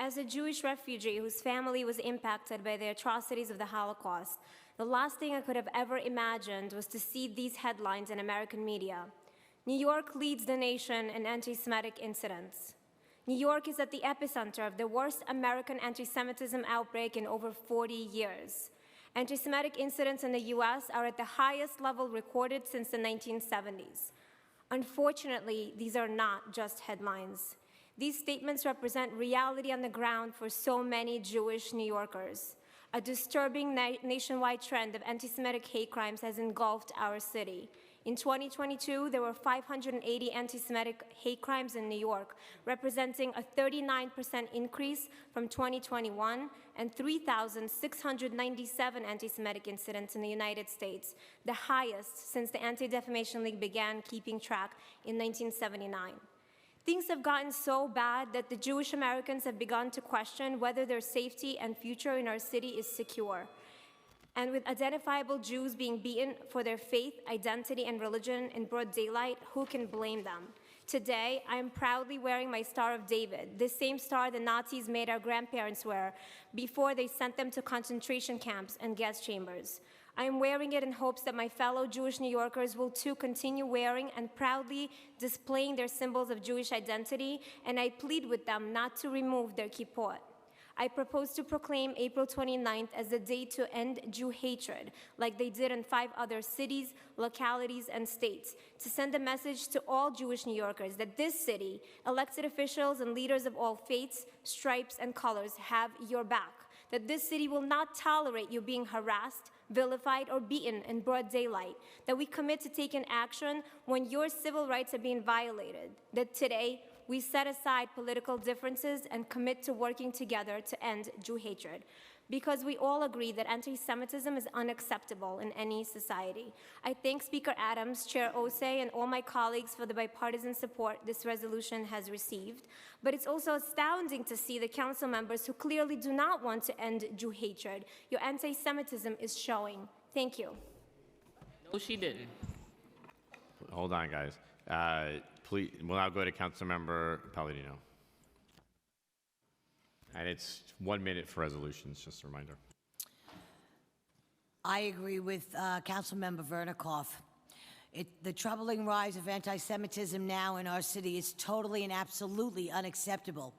As a Jewish refugee whose family was impacted by the atrocities of the Holocaust, the last thing I could have ever imagined was to see these headlines in American media. New York leads the nation in anti-Semitic incidents. New York is at the epicenter of the worst American anti-Semitism outbreak in over 40 years. Anti-Semitic incidents in the US are at the highest level recorded since the 1970s. Unfortunately, these are not just headlines. These statements represent reality on the ground for so many Jewish New Yorkers. A disturbing nationwide trend of anti-Semitic hate crimes has engulfed our city. In 2022, there were 580 anti-Semitic hate crimes in New York, representing a 39% increase from 2021, and 3,697 anti-Semitic incidents in the United States, the highest since the Anti-Defamation League began keeping track in 1979. Things have gotten so bad that the Jewish Americans have begun to question whether their safety and future in our city is secure. And with identifiable Jews being beaten for their faith, identity, and religion in broad daylight, who can blame them? Today, I am proudly wearing my Star of David, the same star the Nazis made our grandparents wear before they sent them to concentration camps and gas chambers. I am wearing it in hopes that my fellow Jewish New Yorkers will too continue wearing and proudly displaying their symbols of Jewish identity, and I plead with them not to remove their kippot. I propose to proclaim April 29th as the day to end Jew hatred, like they did in 5 other cities, localities, and states, to send a message to all Jewish New Yorkers that this city, elected officials, and leaders of all faiths, stripes, and colors have your back, that this city will not tolerate you being harassed, vilified, or beaten in broad daylight, that we commit to taking action when your civil rights are being violated, that today we set aside political differences and commit to working together to end Jew hatred, because we all agree that anti-Semitism is unacceptable in any society. I thank Speaker Adams, Chair Osei, and all my colleagues for the bipartisan support this resolution has received, but it's also astounding to see the council members who clearly do not want to end Jew hatred. Your anti-Semitism is showing. Thank you. No, she didn't. Hold on, guys. Please, we'll now go to Councilmember Palladino. And it's 1 minute for resolutions, just a reminder. I agree with Councilmember Vernikoff. The troubling rise of anti-Semitism now in our city is totally and absolutely unacceptable.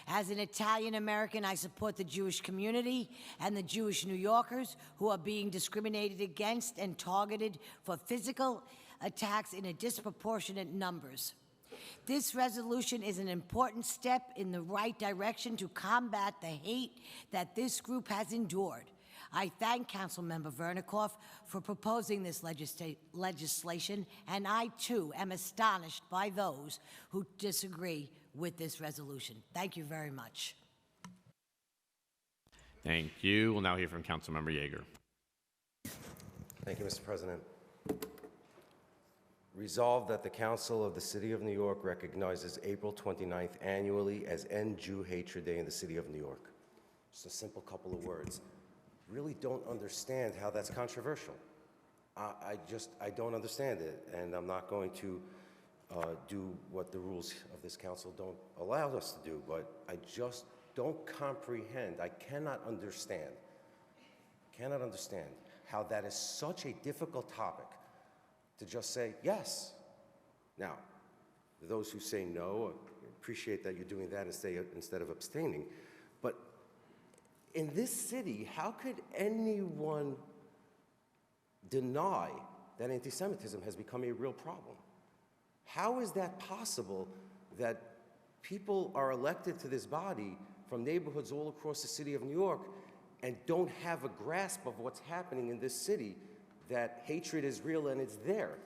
As an Italian-American, I support the Jewish community and the Jewish New Yorkers who are being discriminated against and targeted for physical attacks in a disproportionate numbers. This resolution is an important step in the right direction to combat the hate that this group has endured. I thank Councilmember Vernikoff for proposing this legislation, and I too am astonished by those who disagree with this resolution. Thank you very much. Thank you. We'll now hear from Councilmember Yeager. Thank you, Mr. President. Resolved that the Council of the City of New York recognizes April 29th annually as End Jew Hatred Day in the City of New York. Just a simple couple of words. Really don't understand how that's controversial. I don't understand it, and I'm not going to do what the rules of this council don't allow us to do, but I just don't comprehend, I cannot understand how that is such a difficult topic to just say yes. Now, those who say no, I appreciate that you're doing that instead of abstaining, but in this city, how could anyone deny that anti-Semitism has become a real problem? How is that possible that people are elected to this body from neighborhoods all across the city of New York and don't have a grasp of what's happening in this city, that hatred is real and it's there?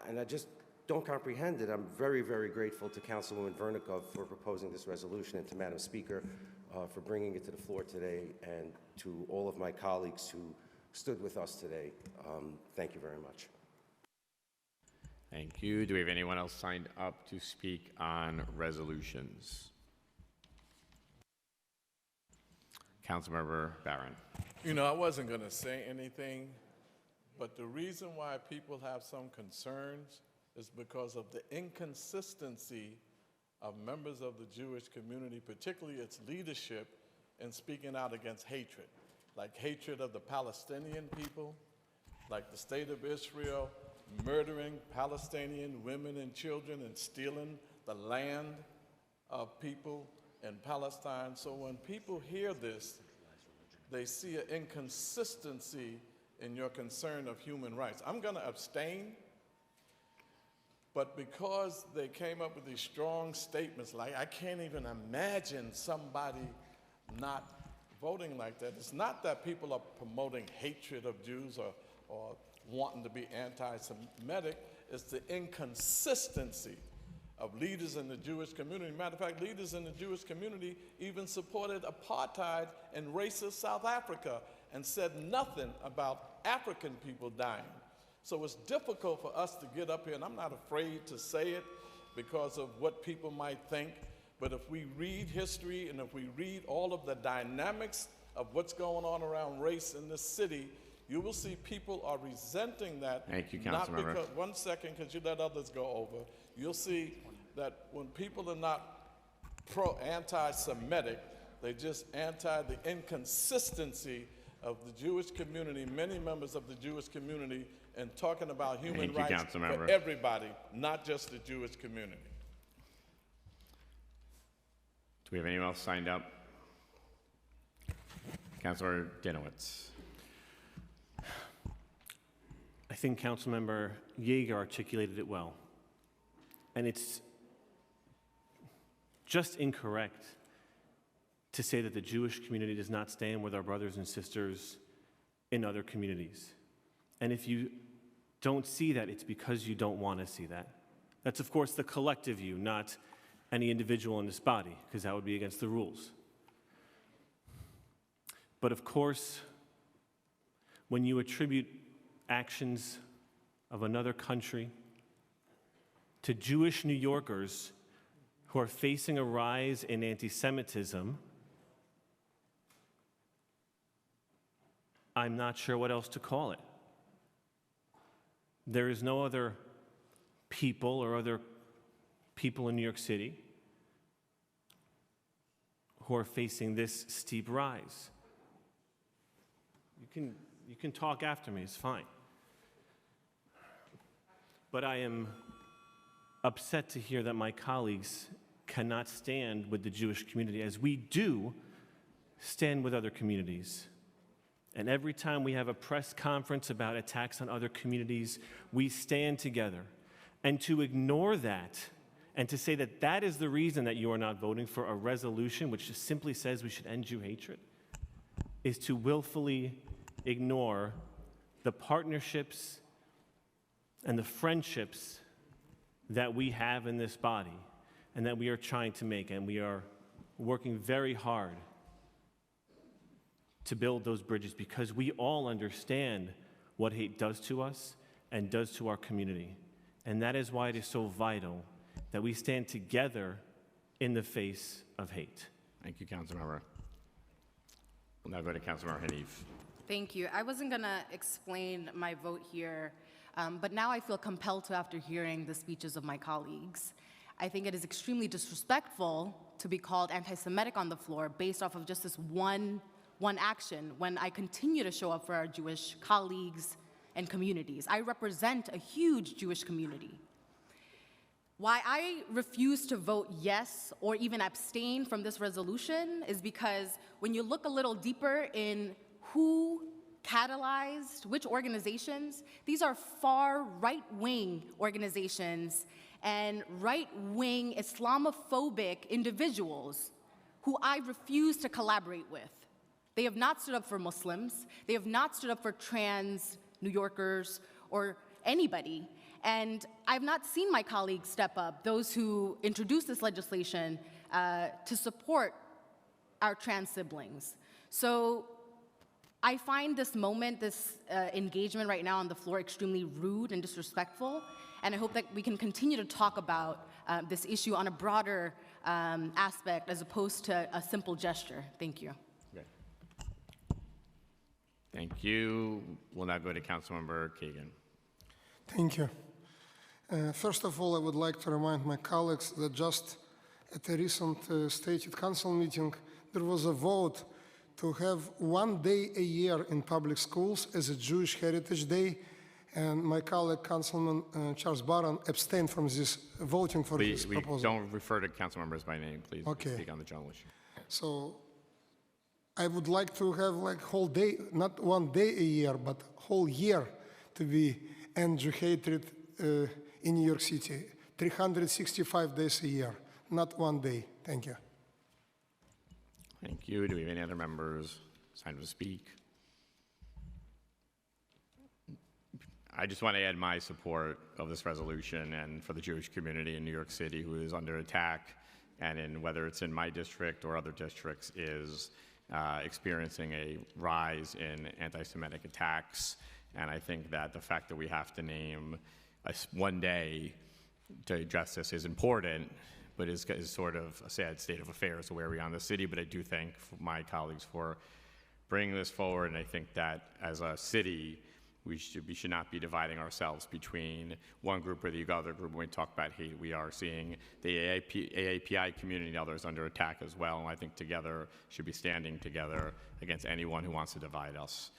And I just don't comprehend it. I'm very, very grateful to Councilwoman Vernikoff for proposing this resolution, and to Madam Speaker for bringing it to the floor today, and to all of my colleagues who stood with us today. Thank you very much. Thank you. Do we have anyone else signed up to speak on resolutions? Councilmember Barron. You know, I wasn't going to say anything, but the reason why people have some concerns is because of the inconsistency of members of the Jewish community, particularly its leadership, in speaking out against hatred, like hatred of the Palestinian people, like the state of Israel murdering Palestinian women and children and stealing the land of people in Palestine. So when people hear this, they see an inconsistency in your concern of human rights. I'm going to abstain, but because they came up with these strong statements, like I can't even imagine somebody not voting like that. It's not that people are promoting hatred of Jews or wanting to be anti-Semitic. It's the inconsistency of leaders in the Jewish community. Matter of fact, leaders in the Jewish community even supported apartheid in racist South Africa and said nothing about African people dying. So it's difficult for us to get up here, and I'm not afraid to say it because of what people might think, but if we read history and if we read all of the dynamics of what's going on around race in this city, you will see people are resenting that. Thank you, not Councilmember. because, one second, because you let others go over. You'll see that when people are not anti-Semitic, they're just anti the inconsistency of the Jewish community, many members of the Jewish community, and talking about human Thank you, rights Councilmember. for everybody, not just the Jewish community. Do we have anyone else signed up? Councilor Dinowitz. I think Councilmember Yeager articulated it well. And it's just incorrect to say that the Jewish community does not stand with our brothers and sisters in other communities. And if you don't see that, it's because you don't want to see that. That's, of course, the collective view, not any individual in this body, because that would be against the rules. But of course, when you attribute actions of another country to Jewish New Yorkers who are facing a rise in anti-Semitism, I'm not sure what else to call it. There is no other people or other people in New York City who are facing this steep rise. You can talk after me, it's fine. But I am upset to hear that my colleagues cannot stand with the Jewish community, as we do stand with other communities. And every time we have a press conference about attacks on other communities, we stand together. And to ignore that and to say that that is the reason that you are not voting for a resolution which just simply says we should end Jew hatred is to willfully ignore the partnerships and the friendships that we have in this body and that we are trying to make, and we are working very hard to build those bridges because we all understand what hate does to us and does to our community. And that is why it is so vital that we stand together in the face of hate. Thank you, Councilmember. We'll now go to Councilmember Hanif. Thank you. I wasn't going to explain my vote here, but now I feel compelled to after hearing the speeches of my colleagues. I think it is extremely disrespectful to be called anti-Semitic on the floor based off of just this one action when I continue to show up for our Jewish colleagues and communities. I represent a huge Jewish community. Why I refuse to vote yes or even abstain from this resolution is because when you look a little deeper in who catalyzed which organizations, these are far right-wing organizations and right-wing Islamophobic individuals who I refuse to collaborate with. They have not stood up for Muslims. They have not stood up for trans New Yorkers or anybody. And I've not seen my colleagues step up, those who introduced this legislation, to support our trans siblings. So I find this moment, this engagement right now on the floor extremely rude and disrespectful. And I hope that we can continue to talk about this issue on a broader aspect as opposed to a simple gesture. Thank you. Okay. Thank you. We'll now go to Councilmember Kagan. Thank you. First of all, I would like to remind my colleagues that just at a recent stated council meeting, there was a vote to have 1 day a year in public schools as a Jewish Heritage Day, and my colleague, Councilman Charles Barron, abstained from this voting for this We proposal. don't refer to council members by name, please. Okay. Speak on the general issue. So I would like to have like whole day, not 1 day a year, but whole year to be end Jew hatred in New York City. 365 days a year, not 1 day. Thank you. Thank you. Do we have any other members signed to speak? I just want to add my support of this resolution and for the Jewish community in New York City who is under attack, and in whether it's in my district or other districts, is experiencing a rise in anti-Semitic attacks. And I think that the fact that we have to name one day to address this is important, but is sort of a sad state of affairs where we are in the city. But I do thank my colleagues for bringing this forward, and I think that as a city, we should not be dividing ourselves between one group or the other group when we talk about hate. We are seeing the AAPI community and others under attack as well, and I think together should be standing together against anyone who wants to divide us.